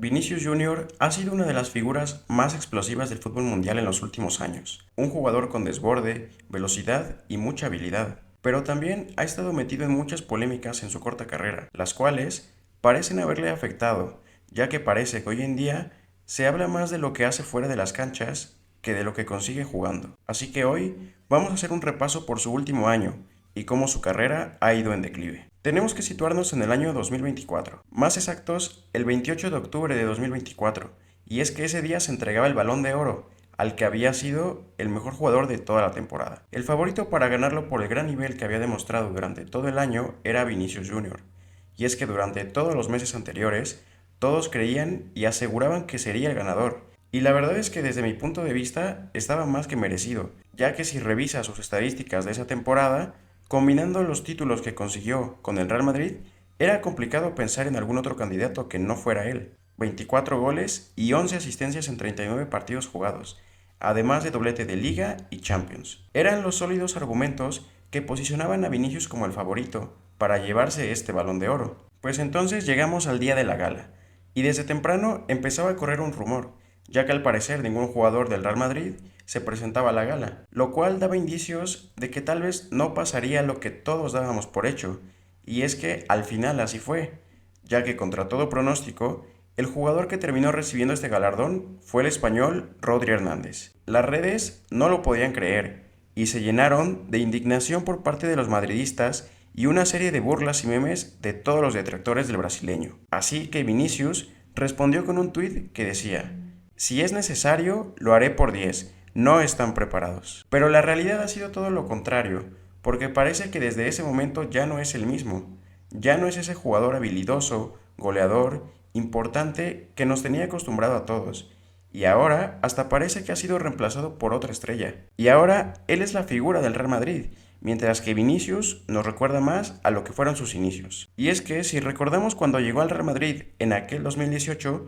Vinicius Junior ha sido una de las figuras más explosivas del fútbol mundial en los últimos años. Un jugador con desborde, velocidad y mucha habilidad. Pero también ha estado metido en muchas polémicas en su corta carrera, las cuales parecen haberle afectado, ya que parece que hoy en día se habla más de lo que hace fuera de las canchas que de lo que consigue jugando. Así que hoy vamos a hacer un repaso por su último año y cómo su carrera ha ido en declive. Tenemos que situarnos en el año 2024, más exactos el 28 de octubre de 2024, y es que ese día se entregaba el Balón de Oro al que había sido el mejor jugador de toda la temporada. El favorito para ganarlo por el gran nivel que había demostrado durante todo el año era Vinicius Junior, y es que durante todos los meses anteriores todos creían y aseguraban que sería el ganador, y la verdad es que desde mi punto de vista estaba más que merecido, ya que si revisa sus estadísticas de esa temporada, combinando los títulos que consiguió con el Real Madrid, era complicado pensar en algún otro candidato que no fuera él. 24 goles y 11 asistencias en 39 partidos jugados, además de doblete de Liga y Champions. Eran los sólidos argumentos que posicionaban a Vinicius como el favorito para llevarse este Balón de Oro. Pues entonces llegamos al día de la gala, y desde temprano empezaba a correr un rumor, ya que al parecer ningún jugador del Real Madrid se presentaba a la gala, lo cual daba indicios de que tal vez no pasaría lo que todos dábamos por hecho, y es que al final así fue, ya que contra todo pronóstico, el jugador que terminó recibiendo este galardón fue el español Rodri Hernández. Las redes no lo podían creer y se llenaron de indignación por parte de los madridistas y una serie de burlas y memes de todos los detractores del brasileño. Así que Vinicius respondió con un tuit que decía: si es necesario, lo haré por 10. No están preparados. Pero la realidad ha sido todo lo contrario, porque parece que desde ese momento ya no es el mismo. Ya no es ese jugador habilidoso, goleador, importante que nos tenía acostumbrado a todos. Y ahora hasta parece que ha sido reemplazado por otra estrella. Y ahora él es la figura del Real Madrid, mientras que Vinicius nos recuerda más a lo que fueron sus inicios. Y es que si recordamos cuando llegó al Real Madrid en aquel 2018,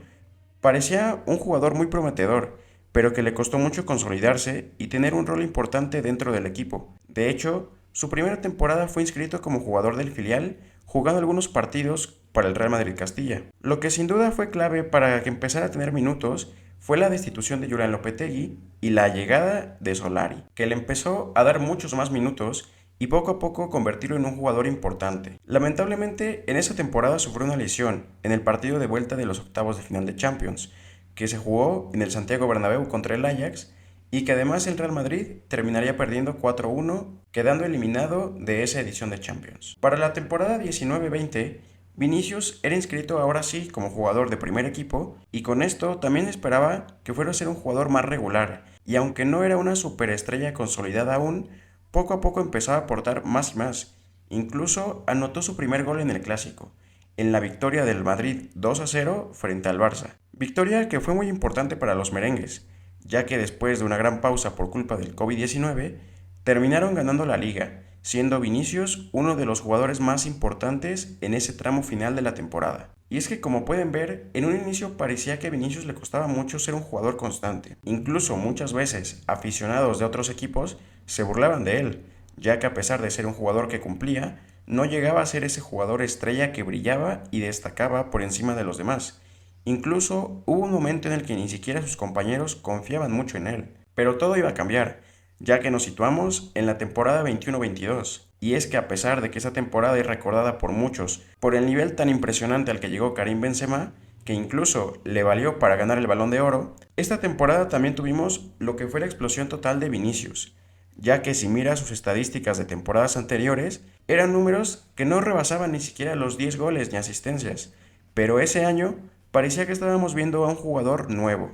parecía un jugador muy prometedor, pero que le costó mucho consolidarse y tener un rol importante dentro del equipo. De hecho, su primera temporada fue inscrito como jugador del filial, jugando algunos partidos para el Real Madrid Castilla. Lo que sin duda fue clave para que empezara a tener minutos fue la destitución de Julián Lopetegui y la llegada de Solari, que le empezó a dar muchos más minutos y poco a poco convertirlo en un jugador importante. Lamentablemente, en esa temporada sufrió una lesión en el partido de vuelta de los octavos de final de Champions, que se jugó en el Santiago Bernabéu contra el Ajax, y que además el Real Madrid terminaría perdiendo 4-1, quedando eliminado de esa edición de Champions. Para la temporada 19-20, Vinicius era inscrito ahora sí como jugador de primer equipo, y con esto también esperaba que fuera a ser un jugador más regular, y aunque no era una superestrella consolidada aún, poco a poco empezó a aportar más y más. Incluso anotó su primer gol en el Clásico, en la victoria del Madrid 2-0 frente al Barça. Victoria que fue muy importante para los merengues, ya que después de una gran pausa por culpa del COVID-19, terminaron ganando la liga, siendo Vinicius uno de los jugadores más importantes en ese tramo final de la temporada. Y es que como pueden ver, en un inicio parecía que a Vinicius le costaba mucho ser un jugador constante. Incluso muchas veces aficionados de otros equipos se burlaban de él, ya que a pesar de ser un jugador que cumplía, no llegaba a ser ese jugador estrella que brillaba y destacaba por encima de los demás. Incluso hubo un momento en el que ni siquiera sus compañeros confiaban mucho en él. Pero todo iba a cambiar, ya que nos situamos en la temporada 21-22. Y es que a pesar de que esa temporada es recordada por muchos por el nivel tan impresionante al que llegó Karim Benzema, que incluso le valió para ganar el Balón de Oro, esta temporada también tuvimos lo que fue la explosión total de Vinicius, ya que si mira sus estadísticas de temporadas anteriores, eran números que no rebasaban ni siquiera los 10 goles ni asistencias, pero ese año parecía que estábamos viendo a un jugador nuevo.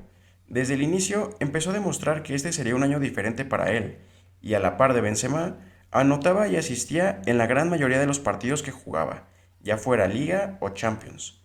Desde el inicio empezó a demostrar que este sería un año diferente para él, y a la par de Benzema, anotaba y asistía en la gran mayoría de los partidos que jugaba, ya fuera Liga o Champions.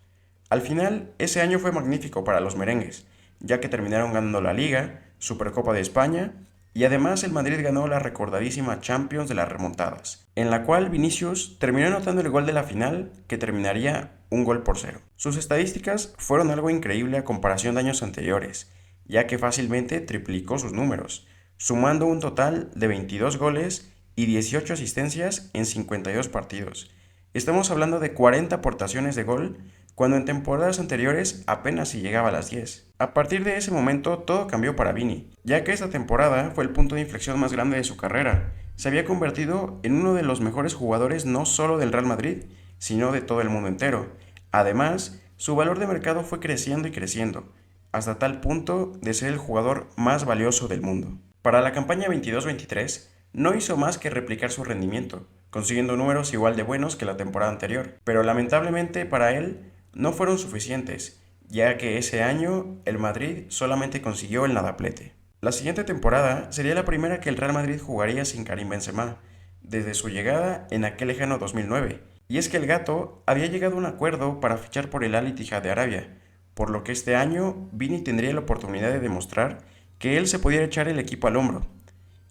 Al final, ese año fue magnífico para los merengues, ya que terminaron ganando la Liga, Supercopa de España, y además el Madrid ganó la recordadísima Champions de las remontadas, en la cual Vinicius terminó anotando el gol de la final, que terminaría 1-0. Sus estadísticas fueron algo increíble a comparación de años anteriores, ya que fácilmente triplicó sus números, sumando un total de 22 goles y 18 asistencias en 52 partidos. Estamos hablando de 40 aportaciones de gol cuando en temporadas anteriores apenas si llegaba a las 10. A partir de ese momento todo cambió para Vini, ya que esta temporada fue el punto de inflexión más grande de su carrera. Se había convertido en uno de los mejores jugadores no solo del Real Madrid, sino de todo el mundo entero. Además, su valor de mercado fue creciendo y creciendo, hasta tal punto de ser el jugador más valioso del mundo. Para la campaña 22-23, no hizo más que replicar su rendimiento, consiguiendo números igual de buenos que la temporada anterior, pero lamentablemente para él no fueron suficientes, ya que ese año el Madrid solamente consiguió el nadaplete. La siguiente temporada sería la primera que el Real Madrid jugaría sin Karim Benzema, desde su llegada en aquel lejano 2009, y es que el gato había llegado a un acuerdo para fichar por el Al Ittihad de Arabia, por lo que este año Vini tendría la oportunidad de demostrar que él se podía echar el equipo al hombro.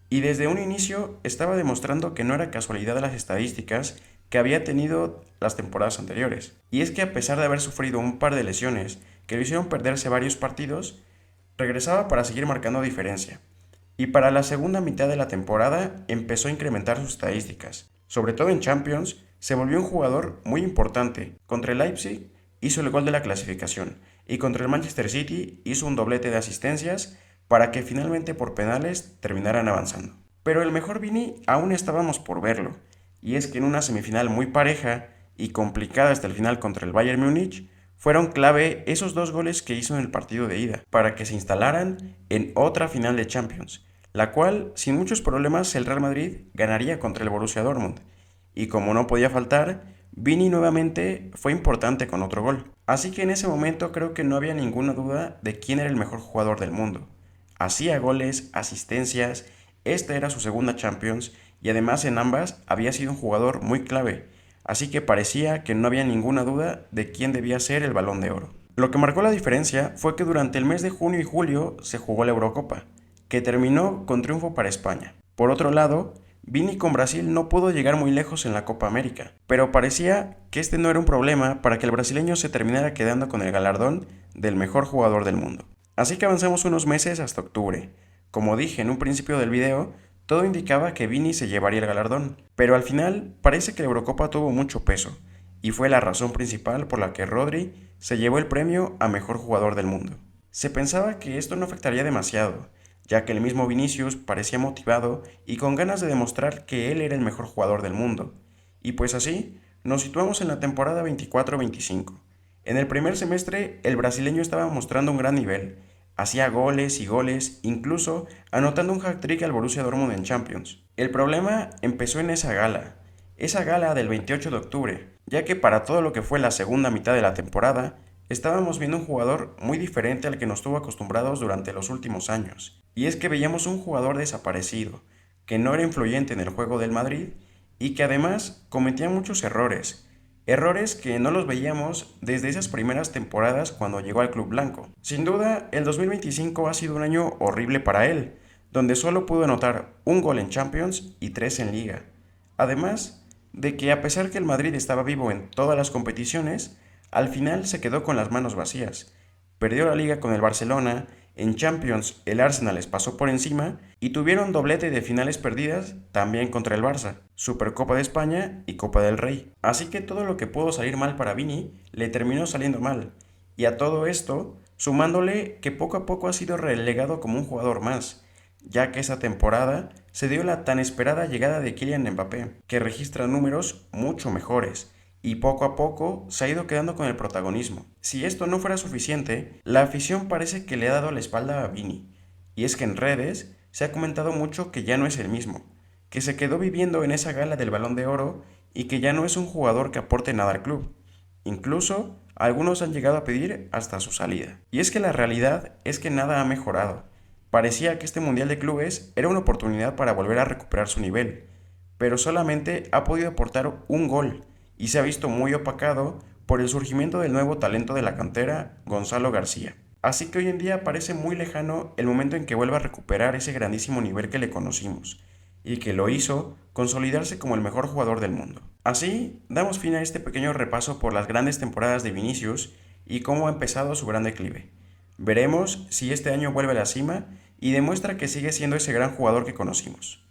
Y desde un inicio estaba demostrando que no era casualidad las estadísticas que había tenido las temporadas anteriores. Y es que a pesar de haber sufrido un par de lesiones que lo hicieron perderse varios partidos, regresaba para seguir marcando diferencia. Y para la segunda mitad de la temporada empezó a incrementar sus estadísticas. Sobre todo en Champions, se volvió un jugador muy importante. Contra el Leipzig hizo el gol de la clasificación y contra el Manchester City hizo un doblete de asistencias para que finalmente por penales terminaran avanzando. Pero el mejor Vini aún estábamos por verlo, y es que en una semifinal muy pareja y complicada hasta el final contra el Bayern Múnich, fueron clave esos dos goles que hizo en el partido de ida, para que se instalaran en otra final de Champions, la cual, sin muchos problemas, el Real Madrid ganaría contra el Borussia Dortmund, y como no podía faltar, Vini nuevamente fue importante con otro gol. Así que en ese momento creo que no había ninguna duda de quién era el mejor jugador del mundo. Hacía goles, asistencias, esta era su segunda Champions y además en ambas había sido un jugador muy clave, así que parecía que no había ninguna duda de quién debía ser el Balón de Oro. Lo que marcó la diferencia fue que durante el mes de junio y julio se jugó la Eurocopa, que terminó con triunfo para España. Por otro lado, Vini con Brasil no pudo llegar muy lejos en la Copa América, pero parecía que este no era un problema para que el brasileño se terminara quedando con el galardón del mejor jugador del mundo. Así que avanzamos unos meses hasta octubre. Como dije en un principio del video, todo indicaba que Vini se llevaría el galardón, pero al final parece que la Eurocopa tuvo mucho peso, y fue la razón principal por la que Rodri se llevó el premio a mejor jugador del mundo. Se pensaba que esto no afectaría demasiado, ya que el mismo Vinicius parecía motivado y con ganas de demostrar que él era el mejor jugador del mundo. Y pues así, nos situamos en la temporada 24-25. En el primer semestre, el brasileño estaba mostrando un gran nivel. Hacía goles y goles, incluso anotando un hat-trick al Borussia Dortmund en Champions. El problema empezó en esa gala del 28 de octubre, ya que para todo lo que fue la segunda mitad de la temporada, estábamos viendo un jugador muy diferente al que nos tuvo acostumbrados durante los últimos años. Y es que veíamos un jugador desaparecido, que no era influyente en el juego del Madrid y que además cometía muchos errores. Errores que no los veíamos desde esas primeras temporadas cuando llegó al club blanco. Sin duda, el 2025 ha sido un año horrible para él, donde solo pudo anotar un gol en Champions y 3 en Liga. Además de que a pesar que el Madrid estaba vivo en todas las competiciones, al final se quedó con las manos vacías. Perdió la Liga con el Barcelona, en Champions el Arsenal les pasó por encima y tuvieron doblete de finales perdidas también contra el Barça, Supercopa de España y Copa del Rey. Así que todo lo que pudo salir mal para Vini le terminó saliendo mal. Y a todo esto, sumándole que poco a poco ha sido relegado como un jugador más, ya que esa temporada se dio la tan esperada llegada de Kylian Mbappé, que registra números mucho mejores, y poco a poco se ha ido quedando con el protagonismo. Si esto no fuera suficiente, la afición parece que le ha dado la espalda a Vini, y es que en redes se ha comentado mucho que ya no es el mismo, que se quedó viviendo en esa gala del Balón de Oro y que ya no es un jugador que aporte nada al club. Incluso algunos han llegado a pedir hasta su salida. Y es que la realidad es que nada ha mejorado. Parecía que este Mundial de Clubes era una oportunidad para volver a recuperar su nivel, pero solamente ha podido aportar un gol y se ha visto muy opacado por el surgimiento del nuevo talento de la cantera, Gonzalo García. Así que hoy en día parece muy lejano el momento en que vuelva a recuperar ese grandísimo nivel que le conocimos, y que lo hizo consolidarse como el mejor jugador del mundo. Así, damos fin a este pequeño repaso por las grandes temporadas de Vinicius y cómo ha empezado su gran declive. Veremos si este año vuelve a la cima y demuestra que sigue siendo ese gran jugador que conocimos.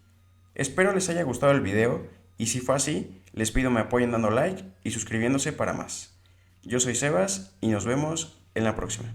Espero les haya gustado el video y si fue así, les pido me apoyen dando like y suscribiéndose para más. Yo soy Sebas y nos vemos en la próxima.